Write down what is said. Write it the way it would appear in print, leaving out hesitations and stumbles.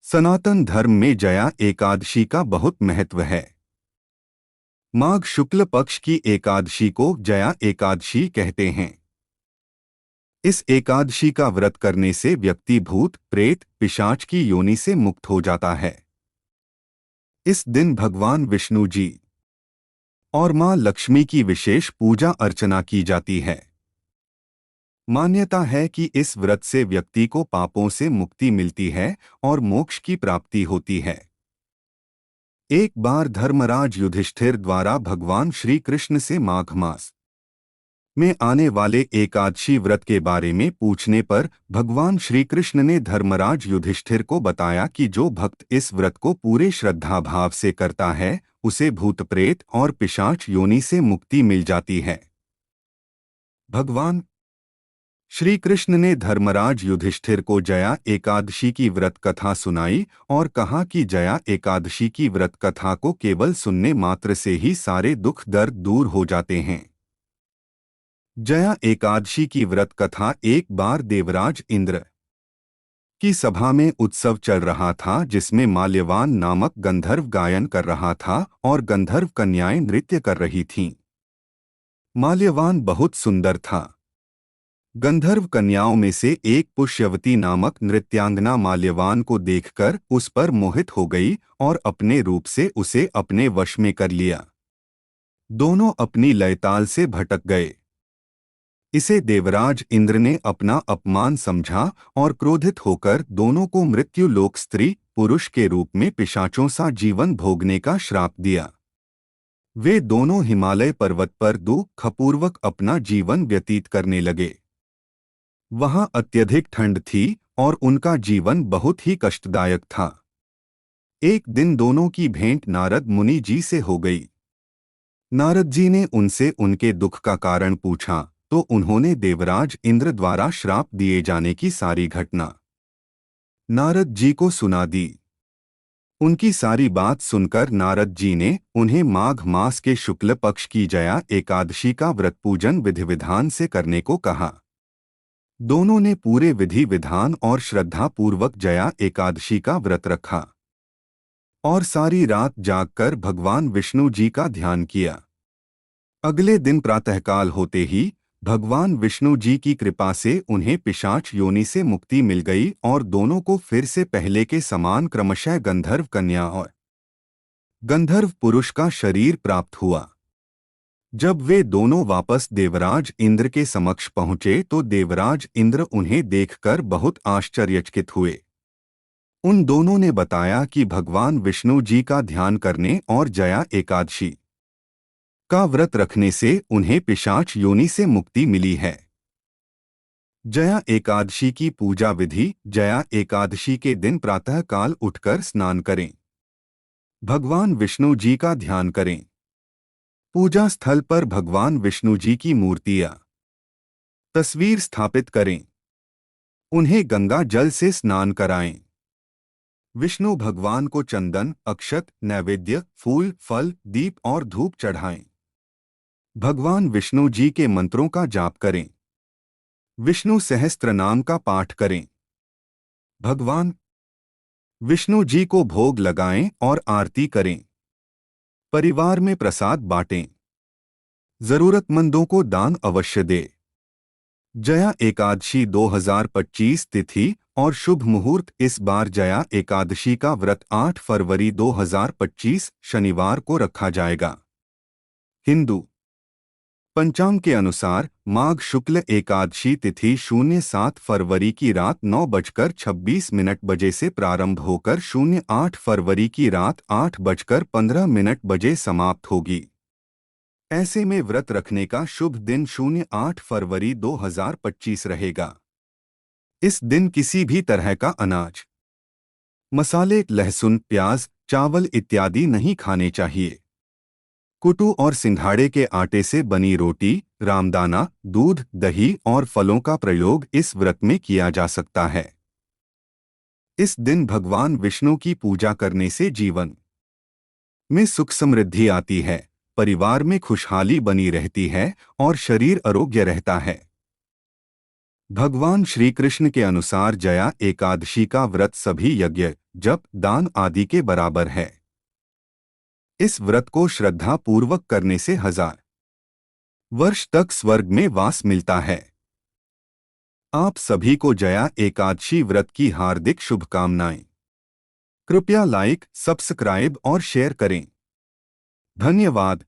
सनातन धर्म में जया एकादशी का बहुत महत्व है। माघ शुक्ल पक्ष की एकादशी को जया एकादशी कहते हैं। इस एकादशी का व्रत करने से व्यक्ति भूत प्रेत पिशाच की योनि से मुक्त हो जाता है। इस दिन भगवान विष्णु जी और मां लक्ष्मी की विशेष पूजा अर्चना की जाती है। मान्यता है कि इस व्रत से व्यक्ति को पापों से मुक्ति मिलती है और मोक्ष की प्राप्ति होती है। एक बार धर्मराज युधिष्ठिर द्वारा भगवान श्री कृष्ण से माघ मास में आने वाले एकादशी व्रत के बारे में पूछने पर भगवान श्री कृष्ण ने धर्मराज युधिष्ठिर को बताया कि जो भक्त इस व्रत को पूरे श्रद्धा भाव से करता है उसे भूत प्रेत और पिशाच योनि से मुक्ति मिल जाती है। भगवान श्री कृष्ण ने धर्मराज युधिष्ठिर को जया एकादशी की व्रत कथा सुनाई और कहा कि जया एकादशी की व्रत कथा को केवल सुनने मात्र से ही सारे दुख दर्द दूर हो जाते हैं। जया एकादशी की व्रत कथा एक बार देवराज इंद्र की सभा में उत्सव चल रहा था, जिसमें माल्यवान नामक गंधर्व गायन कर रहा था और गंधर्व कन्याएं नृत्य कर रही थीं। माल्यवान बहुत सुंदर था। गंधर्व कन्याओं में से एक पुष्यवती नामक नृत्यांगना माल्यवान को देखकर उस पर मोहित हो गई और अपने रूप से उसे अपने वश में कर लिया। दोनों अपनी लयताल से भटक गए। इसे देवराज इंद्र ने अपना अपमान समझा और क्रोधित होकर दोनों को मृत्यु लोक स्त्री पुरुष के रूप में पिशाचों सा जीवन भोगने का श्राप दिया। वे दोनों हिमालय पर्वत पर दुखपूर्वक अपना जीवन व्यतीत करने लगे। वहां अत्यधिक ठंड थी और उनका जीवन बहुत ही कष्टदायक था। एक दिन दोनों की भेंट नारद मुनि जी से हो गई। नारद जी ने उनसे उनके दुख का कारण पूछा तो उन्होंने देवराज इंद्र द्वारा श्राप दिए जाने की सारी घटना नारद जी को सुना दी। उनकी सारी बात सुनकर नारद जी ने उन्हें माघ मास के शुक्ल पक्ष की जया एकादशी का व्रत पूजन विधि विधान से करने को कहा। दोनों ने पूरे विधि विधान और श्रद्धा पूर्वक जया एकादशी का व्रत रखा और सारी रात जागकर भगवान विष्णु जी का ध्यान किया। अगले दिन प्रातःकाल होते ही भगवान विष्णु जी की कृपा से उन्हें पिशाच योनि से मुक्ति मिल गई और दोनों को फिर से पहले के समान क्रमशः गंधर्व कन्या और गंधर्व पुरुष का शरीर प्राप्त हुआ। जब वे दोनों वापस देवराज इंद्र के समक्ष पहुंचे तो देवराज इंद्र उन्हें देखकर बहुत आश्चर्यचकित हुए। उन दोनों ने बताया कि भगवान विष्णु जी का ध्यान करने और जया एकादशी का व्रत रखने से उन्हें पिशाच योनि से मुक्ति मिली है। जया एकादशी की पूजा विधि। जया एकादशी के दिन प्रातःकाल उठकर स्नान करें। भगवान विष्णु जी का ध्यान करें। पूजा स्थल पर भगवान विष्णु जी की मूर्तियां तस्वीर स्थापित करें। उन्हें गंगा जल से स्नान कराएं। विष्णु भगवान को चंदन अक्षत नैवेद्य फूल फल दीप और धूप चढ़ाएं। भगवान विष्णु जी के मंत्रों का जाप करें। विष्णु सहस्त्र नाम का पाठ करें। भगवान विष्णु जी को भोग लगाएं और आरती करें। परिवार में प्रसाद बांटें। जरूरतमंदों को दान अवश्य दें। जया एकादशी 2025 तिथि और शुभ मुहूर्त। इस बार जया एकादशी का व्रत 8 फरवरी 2025 शनिवार को रखा जाएगा। हिंदू पंचांग के अनुसार माघ शुक्ल एकादशी तिथि 07 फरवरी की रात 9:26 से प्रारंभ होकर 08 फरवरी की रात 8:15 समाप्त होगी। ऐसे में व्रत रखने का शुभ दिन 08 फरवरी 2025 रहेगा। इस दिन किसी भी तरह का अनाज मसाले लहसुन प्याज चावल इत्यादि नहीं खाने चाहिए। कुटू और सिंघाड़े के आटे से बनी रोटी रामदाना दूध दही और फलों का प्रयोग इस व्रत में किया जा सकता है। इस दिन भगवान विष्णु की पूजा करने से जीवन में सुख समृद्धि आती है, परिवार में खुशहाली बनी रहती है और शरीर आरोग्य रहता है। भगवान श्री कृष्ण के अनुसार जया एकादशी का व्रत सभी यज्ञ, जप, दान आदि के बराबर है। इस व्रत को श्रद्धा पूर्वक करने से 1000 वर्ष तक स्वर्ग में वास मिलता है। आप सभी को जया एकादशी व्रत की हार्दिक शुभकामनाएं। कृपया लाइक, सब्सक्राइब और शेयर करें। धन्यवाद।